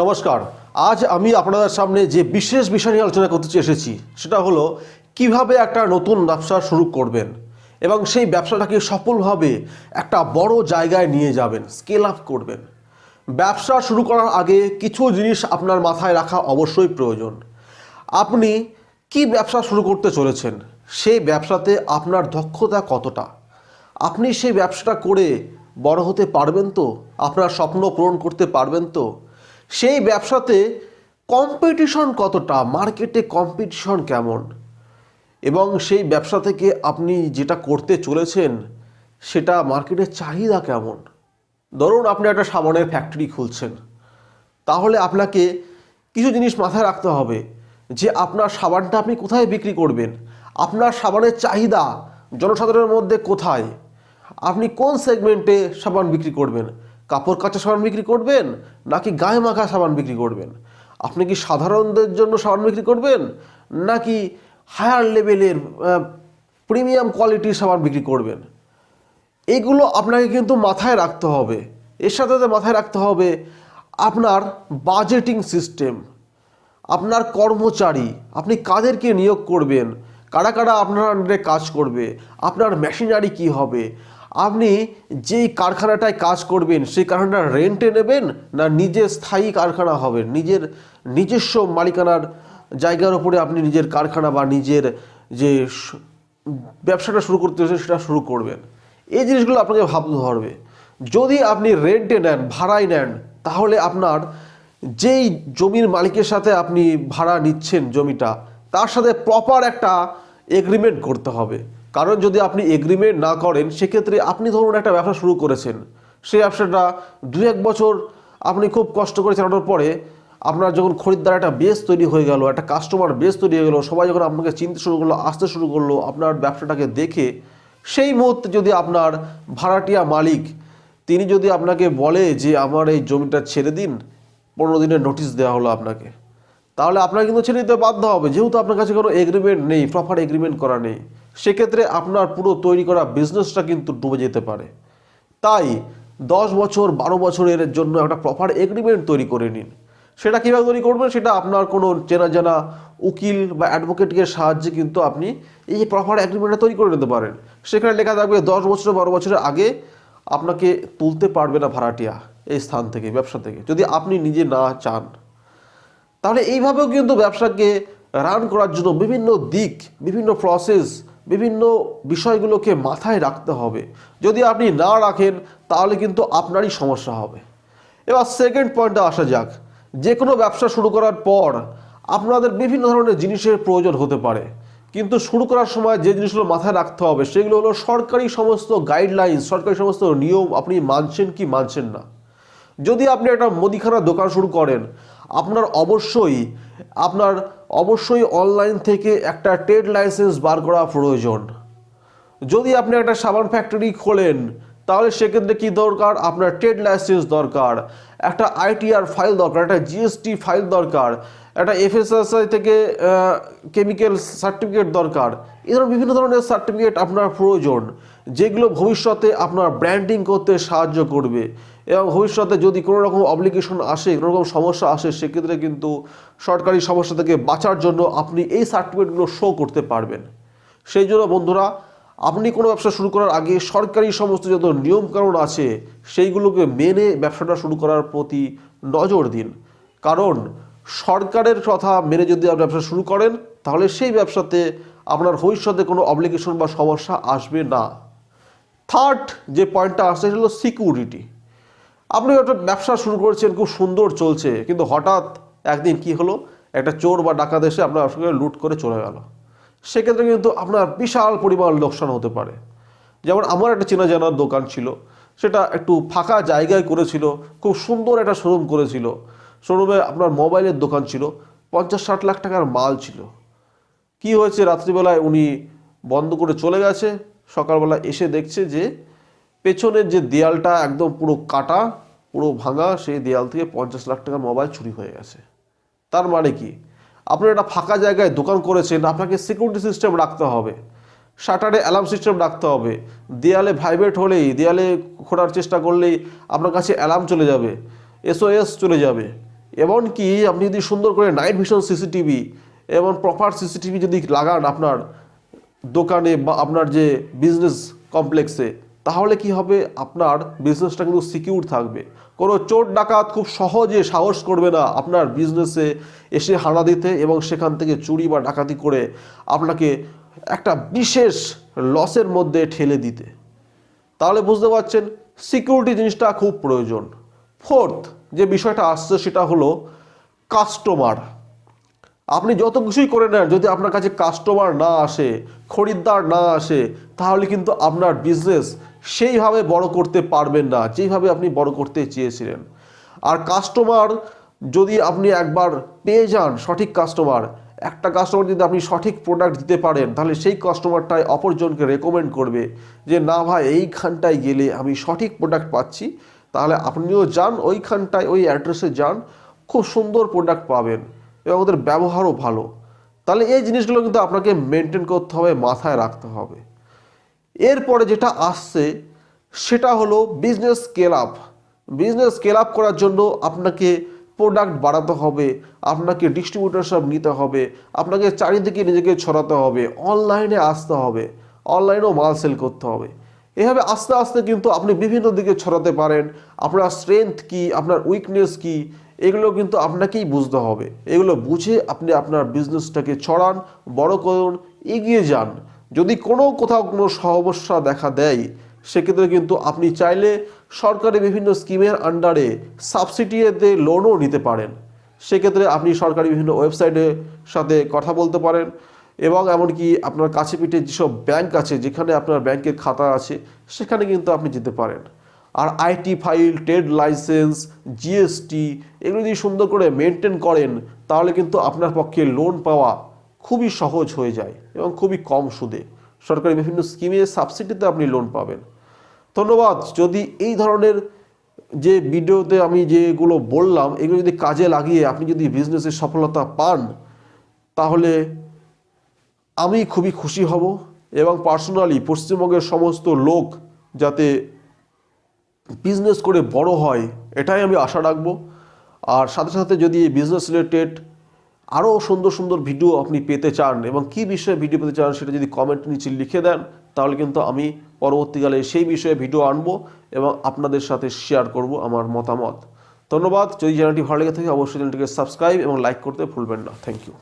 নমস্কার। আজ আমি আপনাদের সামনে যে বিশেষ বিষয় নিয়ে আলোচনা করতে এসেছি সেটা হলো কিভাবে একটা নতুন ব্যবসা শুরু করবেন এবং সেই ব্যবসাটাকে সফলভাবে একটা বড় জায়গায় নিয়ে যাবেন, স্কেল আপ করবেন। ব্যবসা শুরু করার আগে কিছু জিনিস আপনার মাথায় রাখা অবশ্যই প্রয়োজন। আপনি কি ব্যবসা শুরু করতে চলেছেন, সেই ব্যবসাতে আপনার দক্ষতা কতটা, আপনি সেই ব্যবসাটা করে বড় হতে পারবেন তো, আপনার স্বপ্ন পূরণ করতে পারবেন তো, সেই ব্যবসাতে কম্পিটিশন কতটা, মার্কেটে কম্পিটিশন কেমন, এবং সেই ব্যবসা থেকে আপনি যেটা করতে চলেছেন সেটা মার্কেটের চাহিদা কেমন। ধরুন আপনি একটা সাবানের ফ্যাক্টরি খুলছেন, তাহলে আপনাকে কিছু জিনিস মাথায় রাখতে হবে যে আপনার সাবানটা আপনি কোথায় বিক্রি করবেন, আপনার সাবানের চাহিদা জনসাধারণের মধ্যে কোথায়, আপনি কোন সেগমেন্টে সাবান বিক্রি করবেন, কাপড় কাচা সাবান বিক্রি করবেন নাকি গায়ে মাখা সাবান বিক্রি করবেন, আপনি কি সাধারণদের জন্য সাবান বিক্রি করবেন নাকি হায়ার লেভেলের প্রিমিয়াম কোয়ালিটির সাবান বিক্রি করবেন। এগুলো আপনাকে কিন্তু মাথায় রাখতে হবে। এর সাথে সাথে মাথায় রাখতে হবে আপনার বাজেটিং সিস্টেম, আপনার কর্মচারী, আপনি কাদেরকে নিয়োগ করবেন, কারা কারা আপনার আন্ডারে কাজ করবে, আপনার মেশিনারি কি হবে, আপনি যেই কারখানাটায় কাজ করবেন সেই কারখানাটা রেন্টে নেবেন না নিজের স্থায়ী কারখানা হবে, নিজস্ব মালিকানার জায়গার উপরে আপনি নিজের কারখানা বা নিজের যে ব্যবসাটা শুরু করতে হচ্ছে সেটা শুরু করবেন। এই জিনিসগুলো আপনাকে ভাবতে হবে। যদি আপনি রেন্টে নেন, ভাড়ায় নেন, তাহলে আপনার যেই জমির মালিকের সাথে আপনি ভাড়া নিচ্ছেন জমিটা, তার সাথে প্রপার একটা এগ্রিমেন্ট করতে হবে। কারণ যদি আপনি এগ্রিমেন্ট না করেন সেক্ষেত্রে আপনি ধরুন একটা ব্যবসা শুরু করেছেন, সেই ব্যবসাটা 2-1 বছর আপনি খুব কষ্ট করে চালানোর পরে আপনার যখন খরিদ্দার একটা বেস তৈরি হয়ে গেল, একটা কাস্টমার বেস তৈরি হয়ে গেলো, সবাই যখন আপনাকে চিনতে শুরু করলো, আসতে শুরু করলো আপনার ব্যবসাটাকে দেখে, সেই মুহূর্তে যদি আপনার ভাড়াটিয়া মালিক তিনি যদি আপনাকে বলে যে আমার এই জমিটা ছেড়ে দিন, 15 দিনের নোটিশ দেওয়া হলো আপনাকে, তাহলে আপনাকে কিন্তু ছেড়ে দিতে বাধ্য হবে, যেহেতু আপনার কাছে কোনো এগ্রিমেন্ট নেই, প্রপার এগ্রিমেন্ট করা নেই। সেক্ষেত্রে আপনার পুরো তৈরি করা বিজনেসটা কিন্তু ডুবে যেতে পারে। তাই 10 বছর 12 বছরের জন্য একটা প্রপার এগ্রিমেন্ট তৈরি করে নিন। সেটা কীভাবে তৈরি করবেন, সেটা আপনার কোনো চেনা জানা উকিল বা অ্যাডভোকেটের সাহায্যে কিন্তু আপনি এই প্রপার এগ্রিমেন্টটা তৈরি করে নিতে পারেন। সেখানে লেখা থাকবে 10 বছর 12 বছরের আগে আপনাকে তুলতে পারবে না ভাড়াটিয়া এই স্থান থেকে, ব্যবসা থেকে, যদি আপনি নিজে না চান। তাহলে এইভাবেও কিন্তু ব্যবসাকে রান করার জন্য বিভিন্ন দিক, বিভিন্ন প্রসেস, বিভিন্ন বিষয়গুলোকে মাথায় রাখতে হবে। যদি আপনি না রাখেন তাহলে কিন্তু আপনারই সমস্যা হবে। এবার সেকেন্ড পয়েন্টে আসা যাক। যে কোনো ব্যবসা শুরু করার পর আপনাদের বিভিন্ন ধরনের জিনিসের প্রয়োজন হতে পারে, কিন্তু শুরু করার সময় যে জিনিসগুলো মাথায় রাখতে হবে সেগুলো হলো সরকারি সমস্ত গাইডলাইন, সরকারি সমস্ত নিয়ম আপনি মানছেন কি মানছেন না। যদি আপনি একটা মুদিখানার দোকান শুরু করেন, আপনার অবশ্যই অনলাইন থেকে একটা ট্রেড লাইসেন্স বার করা প্রয়োজন। যদি আপনি একটা সাবান ফ্যাক্টরি খোলেন তাহলে সেক্ষেত্রে কি দরকার, আপনার ট্রেড লাইসেন্স দরকার, একটা আইটিআর ফাইল দরকার, একটা জিএসটি ফাইল দরকার, একটা এফএসএসআই থেকে কেমিক্যাল সার্টিফিকেট দরকার। এই ধরনের বিভিন্ন ধরনের সার্টিফিকেট আপনার প্রয়োজন, যেগুলো ভবিষ্যতে আপনার ব্র্যান্ডিং করতে সাহায্য করবে। এবং ভবিষ্যতে যদি কোনো রকম অব্লিগেশন আসে, কোনো রকম সমস্যা আসে, সেক্ষেত্রে কিন্তু সরকারি সমস্যা থেকে বাঁচার জন্য আপনি এই সার্টিফিকেটগুলো শো করতে পারবেন। সেই জন্য বন্ধুরা, আপনি কোনো ব্যবসা শুরু করার আগে সরকারি সমস্ত যত নিয়মকানুন আছে সেইগুলোকে মেনে ব্যবসাটা শুরু করার প্রতি নজর দিন। কারণ সরকারের কথা মেনে যদি আপনি ব্যবসা শুরু করেন তাহলে সেই ব্যবসাতে আপনার ভবিষ্যতে কোনো অব্লিগেশন বা সমস্যা আসবে না। থার্ড যে পয়েন্টটা আসছে সেটা হলো সিকিউরিটি। আপনি একটা ব্যবসা শুরু করেছেন, খুব সুন্দর চলছে, কিন্তু হঠাৎ একদিন কি হলো, একটা চোর বা ডাকাত এসে আপনার ব্যবসাকে লুট করে চলে গেল। সেক্ষেত্রে কিন্তু আপনার বিশাল পরিমাণ লোকসান হতে পারে। যেমন আমার একটা চেনা জানার দোকান ছিল, সেটা একটু ফাঁকা জায়গায় করেছিল, খুব সুন্দর একটা শোরুম করেছিল। শোরুমে আপনার মোবাইলের দোকান ছিল, 50-60 লাখ টাকার মাল ছিল। কি হয়েছে, রাত্রিবেলায় উনি বন্ধ করে চলে গেছে, সকালবেলা এসে দেখছে যে পেছনের যে দেয়ালটা একদম পুরো কাটা, পুরো ভাঙা, সেই দেয়াল থেকে 50 লাখ টাকার মোবাইল চুরি হয়ে গেছে। তার মানে কি, আপনি একটা ফাঁকা জায়গায় দোকান করেছেন, আপনাকে সিকিউরিটি সিস্টেম রাখতে হবে, শাটারে অ্যালার্ম সিস্টেম রাখতে হবে, দেয়ালে ভাইব্রেট হলেই, দেয়ালে খোঁড়ার চেষ্টা করলেই আপনার কাছে অ্যালার্ম চলে যাবে, এসওএস চলে যাবে। এমনকি আপনি যদি সুন্দর করে নাইট ভিশন সিসিটিভি এবং প্রপার সিসিটিভি যদি লাগান আপনার দোকানে বা আপনার যে বিজনেস কমপ্লেক্সে, তাহলে কি হবে, আপনার বিজনেসটা কিন্তু সিকিউর থাকবে। কোনো চোর ডাকাত খুব সহজে সাহস করবে না আপনার বিজনেসে এসে হানা দিতে এবং সেখান থেকে চুরি বা ডাকাতি করে আপনাকে একটা বিশেষ লসের মধ্যে ঠেলে দিতে। তাহলে বুঝতে পারছেন সিকিউরিটি জিনিসটা খুব প্রয়োজন। ফোর্থ যে বিষয়টা আসছে সেটা হলো কাস্টমার। আপনি যত কিছুই করে নেন, যদি আপনার কাছে কাস্টমার না আসে, খরিদ্দার না আসে, তাহলে কিন্তু আপনার বিজনেস সেইভাবে বড় করতে পারবেন না যেইভাবে আপনি বড় করতে চেয়েছিলেন। আর কাস্টমার যদি আপনি একবার পেয়ে যান, সঠিক কাস্টমার, একটা কাস্টমার যদি আপনি সঠিক প্রোডাক্ট দিতে পারেন, তাহলে সেই কাস্টমারটাই অপরজনকে রেকমেন্ড করবে যে না ভাই এইখানটায় গেলে আমি সঠিক প্রোডাক্ট পাচ্ছি, তাহলে আপনিও যান ওইখানটায়, ওই অ্যাড্রেসে যান, খুব সুন্দর প্রোডাক্ট পাবেন এবং ওদের ব্যবহারও ভালো। তাহলে এই জিনিসগুলো কিন্তু আপনাকে মেনটেন করতে হবে, মাথায় রাখতে হবে। এরপরে যেটা আসছে সেটা হলো business scale up. Business scale up করার জন্য আপনাকে প্রোডাক্ট বাড়াতে হবে, আপনাকে ডিস্ট্রিবিউটরশিপ নিতে হবে, আপনাকে চারিদিকে নিজেকে ছড়াতে হবে, অনলাইনে আসতে হবে, অনলাইনেও মাল সেল করতে হবে। এভাবে আস্তে আস্তে কিন্তু আপনি বিভিন্ন দিকে ছড়াতে পারেন। আপনার স্ট্রেংথ কি, আপনার উইকনেস কি, এগুলো কিন্তু আপনাকেই বুঝতে হবে। এগুলো বুঝে আপনি আপনার বিজনেসটাকে ছড়ান, বড় করুন, এগিয়ে যান। যদি কোথাও কোনো সমস্যা দেখা দেয়, সেক্ষেত্রে কিন্তু আপনি চাইলে সরকারি বিভিন্ন স্কিমের আন্ডারে সাবসিডিতে লোনও নিতে পারেন। সেক্ষেত্রে আপনি সরকারি বিভিন্ন ওয়েবসাইটের সাথে কথা বলতে পারেন এবং এমনকি আপনার কাছে পিঠে যেসব ব্যাংক আছে, যেখানে আপনার ব্যাংকের খাতা আছে, সেখানে কিন্তু আপনি যেতে পারেন। আর IT file, trade license, GST এগুলো যদি সুন্দর করে মেনটেন করেন, তাহলে কিন্তু আপনার পক্ষে লোন পাওয়া খুবই সহজ হয়ে যায় এবং খুবই কম সুদে সরকারি বিভিন্ন স্কিমে সাবসিডিতে আপনি লোন পাবেন। ধন্যবাদ। যদি এই ধরনের যে ভিডিওতে আমি যেগুলো বললাম, এগুলো যদি কাজে লাগিয়ে আপনি যদি বিজনেসে সফলতা পান, তাহলে আমি খুবই খুশি হব এবং পার্সোনালি পশ্চিমবঙ্গের সমস্ত লোক যাতে বিজনেস করে বড় হয়, এটাই আমি আশা রাখবো। আর সাথে সাথে যদি বিজনেস রিলেটেড আরও সুন্দর সুন্দর ভিডিও আপনি পেতে চান এবং কী বিষয়ে ভিডিও পেতে চান, সেটা যদি কমেন্ট নিচে লিখে দেন, তাহলে কিন্তু আমি পরবর্তীকালে সেই বিষয়ে ভিডিও আনবো এবং আপনাদের সাথে শেয়ার করব আমার মতামত। ধন্যবাদ। যদি চ্যানেলটি ভালো লেগে থাকে অবশ্যই চ্যানেলটিকে সাবস্ক্রাইব এবং লাইক করতে ভুলবেন না। Thank you.